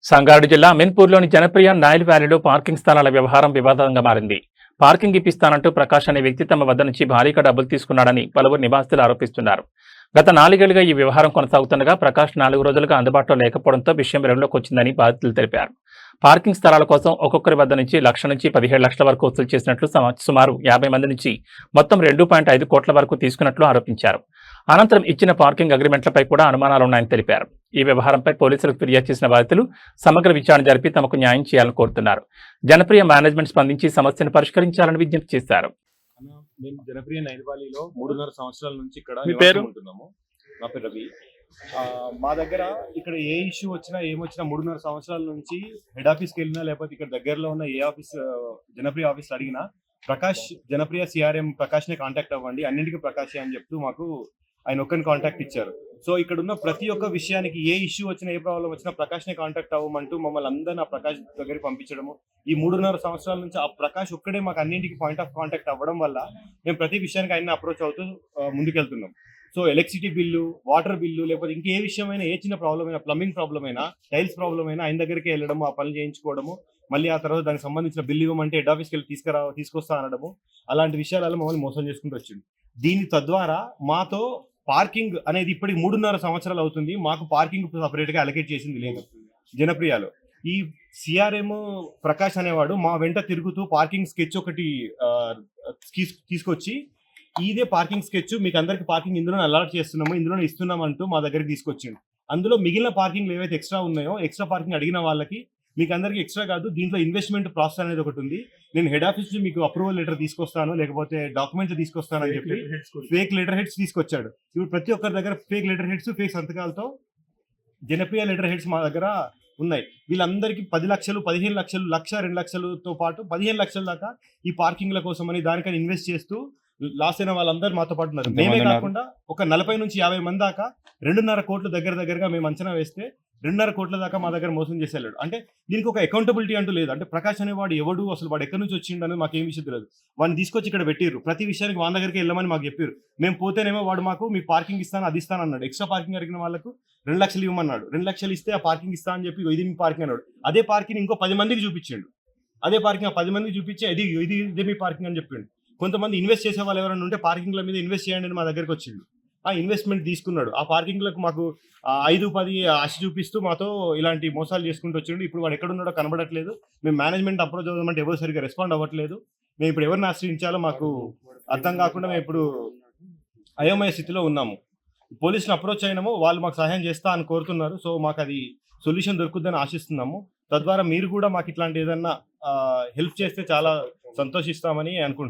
సంగారెడ్డి జిల్లా అమీన్పూర్లోని జనప్రియ నైల్ వ్యాలీలో పార్కింగ్ స్థలాల వ్యవహారం వివాదంగా మారింది. పార్కింగ్ ఇప్పిస్తానంటూ ప్రకాష్ అనే వ్యక్తి తమ వద్ద నుంచి భారీగా డబ్బులు తీసుకున్నాడని పలువురు నివాసితులు ఆరోపిస్తున్నారు. గత 4 ఏళ్లుగా ఈ వ్యవహారం కొనసాగుతుండగా ప్రకాష్ 4 రోజులుగా అందుబాటులో లేకపోవడంతో విషయం వెలుగులోకి వచ్చిందని బాధితులు తెలిపారు. పార్కింగ్ స్థలాల కోసం ఒక్కొక్కరి వద్ద నుంచి 1 లక్ష నుంచి 17 లక్షల వరకు వసూలు చేసినట్లు, సుమారు 50 మంది నుంచి మొత్తం 2.5 కోట్ల వరకు తీసుకున్నట్లు ఆరోపించారు. అనంతరం ఇచ్చిన పార్కింగ్ అగ్రిమెంట్లపై కూడా అనుమానాలున్నాయని తెలిపారు. ఈ వ్యవహారంపై పోలీసులకు ఫిర్యాదు చేసిన బాధితులు సమగ్ర విచారణ జరిపి తమకు న్యాయం చేయాలని కోరుతున్నారు. జనప్రియ మేనేజ్మెంట్ స్పందించి సమస్యను పరిష్కరించాలని విజ్ఞప్తి చేశారు. మేము జనప్రియ నైల్ వ్యాలీలో 3.5 సంవత్సరాల నుంచి ఇక్కడ ఉంటున్నాము. నా పేరు రవి. మా దగ్గర ఇక్కడ ఏ ఇష్యూ వచ్చినా ఏమొచ్చినా 3.5 సంవత్సరాల నుంచి హెడ్ ఆఫీస్కి వెళ్ళినా లేకపోతే ఇక్కడ దగ్గరలో ఉన్న ఏ ఆఫీస్ జనప్రియ ఆఫీస్ అడిగినా ప్రకాష్, జనప్రియ సిఆర్ఎం ప్రకాష్నే కాంటాక్ట్ అవ్వండి, అన్నింటికి ప్రకాషే అని చెప్తూ మాకు ఆయన ఒక్కరిని కాంటాక్ట్ ఇచ్చారు. సో ఇక్కడ ఉన్న ప్రతి ఒక్క విషయానికి ఏ ఇష్యూ వచ్చినా ఏ ప్రాబ్లం వచ్చినా ప్రకాష్నే కాంటాక్ట్ అవ్వమంటూ మమ్మల్ని అందరినీ ఆ ప్రకాష్ దగ్గరికి పంపించడము. ఈ 3.5 సంవత్సరాల నుంచి ఆ ప్రకాష్ ఒక్కడే మాకు అన్నింటికి పాయింట్ ఆఫ్ కాంటాక్ట్ అవ్వడం వల్ల మేము ప్రతి విషయానికి ఆయన అప్రోచ్ అవుతూ ముందుకెళ్తున్నాం. So electricity bill, water bill, లేకపోతే ఇంకే విషయమైనా, ఏ చిన్న ప్రాబ్లం అయినా, ప్లంబింగ్ ప్రాబ్లం అయినా, టైల్స్ ప్రాబ్లం అయినా ఆయన దగ్గరికి వెళ్ళడము, ఆ పనులు చేయించుకోవడము, మళ్ళీ ఆ తర్వాత దానికి సంబంధించిన బిల్లు ఇవ్వమంటే హెడ్ ఆఫీస్కి వెళ్ళి తీసుకొస్తా అనడము, అలాంటి విషయాలలో మమ్మల్ని మోసం చేసుకుంటూ వచ్చింది. దీని తద్వారా మాతో పార్కింగ్ అనేది ఇప్పటికి 3.5 సంవత్సరాలు అవుతుంది. మాకు పార్కింగ్ సపరేట్గా అలొకేట్ చేసింది లేదు జనప్రియలో. ఈ సిఆర్ఎం ప్రకాష్ అనేవాడు మా వెంట తిరుగుతూ పార్కింగ్ స్కెచ్ ఒకటి తీసుకొచ్చి, ఇదే పార్కింగ్ స్కెచ్ మీకు అందరికి పార్కింగ్ ఇందులో అలాట్ చేస్తున్నాము, ఇందులో ఇస్తున్నాం అంటూ మా దగ్గరికి తీసుకొచ్చిండు. అందులో మిగిలిన పార్కింగ్ ఏవైతే ఎక్స్ట్రా ఉన్నాయో, ఎక్స్ట్రా పార్కింగ్ అడిగిన వాళ్ళకి మీకు అందరికి ఎక్స్ట్రా కాదు, దీంట్లో ఇన్వెస్ట్మెంట్ ప్రాసెస్ అనేది ఒకటి ఉంది, నేను హెడ్ ఆఫీస్ నుంచి మీకు అప్రూవల్ లెటర్ తీసుకొస్తాను, లేకపోతే డాక్యుమెంట్స్ తీసుకొస్తాను అని చెప్పి ఫేక్ లెటర్ హెడ్స్ తీసుకొచ్చాడు. ఇప్పుడు ప్రతి ఒక్కరి దగ్గర ఫేక్ లెటర్ హెడ్స్, ఫేక్ సంతకాలతో జనప్రియ లెటర్ హెడ్స్ మా దగ్గర ఉన్నాయి. వీళ్ళందరికీ 10 లక్షలు, 15 లక్షలు, 1, 2 లక్షలతో పాటు 15 లక్షల దాకా ఈ పార్కింగ్ల కోసం అని దానికని ఇన్వెస్ట్ చేస్తూ లాస్ అయిన వాళ్ళందరూ మాతో పాటు ఉన్నారు. మేమే కాకుండా ఒక 40 నుంచి 50 మంది దాకా 2.5 కోట్లు దగ్గరగా మేము అంచనా వేస్తే 2.5 కోట్ల దాకా మా దగ్గర మోసం చేసేళ్ళాడు. అంటే దీనికి ఒక అకౌంటబిలిటీ అంటూ లేదు. అంటే ప్రకాష్ అనేవాడు ఎవడు, అసలు వాడు ఎక్కడి నుంచి వచ్చిండు అనేది మాకు ఏం విషయం తెలియదు. వాడిని తీసుకొచ్చి ఇక్కడ పెట్టిర్రు, ప్రతి విషయానికి వాని దగ్గరికి వెళ్ళమని మాకు చెప్పారు. మేము పోతేనేమో వాడు మాకు మీకు పార్కింగ్ ఇస్తాను, అది ఇస్తాను అన్నాడు. ఎక్స్ట్రా పార్కింగ్ అడిగిన వాళ్ళకు 2 లక్షలు ఇవ్వమన్నాడు. 2 లక్షలు ఇస్తే ఆ పార్కింగ్ ఇస్తా అని చెప్పి ఇది మీ పార్కింగ్ అన్నాడు. అదే పార్కింగ్ ఇంకో 10 మందికి చూపించిండు. అదే పార్కింగ్ 10 మందికి చూపించి ఇదే మీ పార్కింగ్ అని చెప్పిండు. కొంతమంది ఇన్వెస్ట్ చేసే వాళ్ళు ఎవరైనా ఉంటే పార్కింగ్ల మీద ఇన్వెస్ట్ చేయండి అని మా దగ్గరికి వచ్చిండు. ఆ ఇన్వెస్ట్మెంట్ తీసుకున్నాడు. ఆ పార్కింగ్లకు మాకు 5-10 ఆశ చూపిస్తూ మాతో ఇలాంటి మోసాలు చేసుకుంటూ వచ్చిండు. ఇప్పుడు వాడు ఎక్కడున్నాడో కనబడట్లేదు. మేము మేనేజ్మెంట్ అప్రోచ్ అవుదామంటే ఎవరు సరిగ్గా రెస్పాండ్ అవ్వట్లేదు. మేము ఇప్పుడు ఎవరిని ఆశ్రయించాలో మాకు అర్థం కాకుండా మేము ఇప్పుడు అయోమయ స్థితిలో ఉన్నాము. పోలీసులు అప్రోచ్ అయినాము, వాళ్ళు మాకు సహాయం చేస్తా అని కోరుతున్నారు. సో మాకు అది సొల్యూషన్ దొరుకుద్దని ఆశిస్తున్నాము. తద్వారా మీరు కూడా మాకు ఇట్లాంటి ఏదన్నా హెల్ప్ చేస్తే చాలా సంతోషిస్తామని అనుకుంటున్నాం.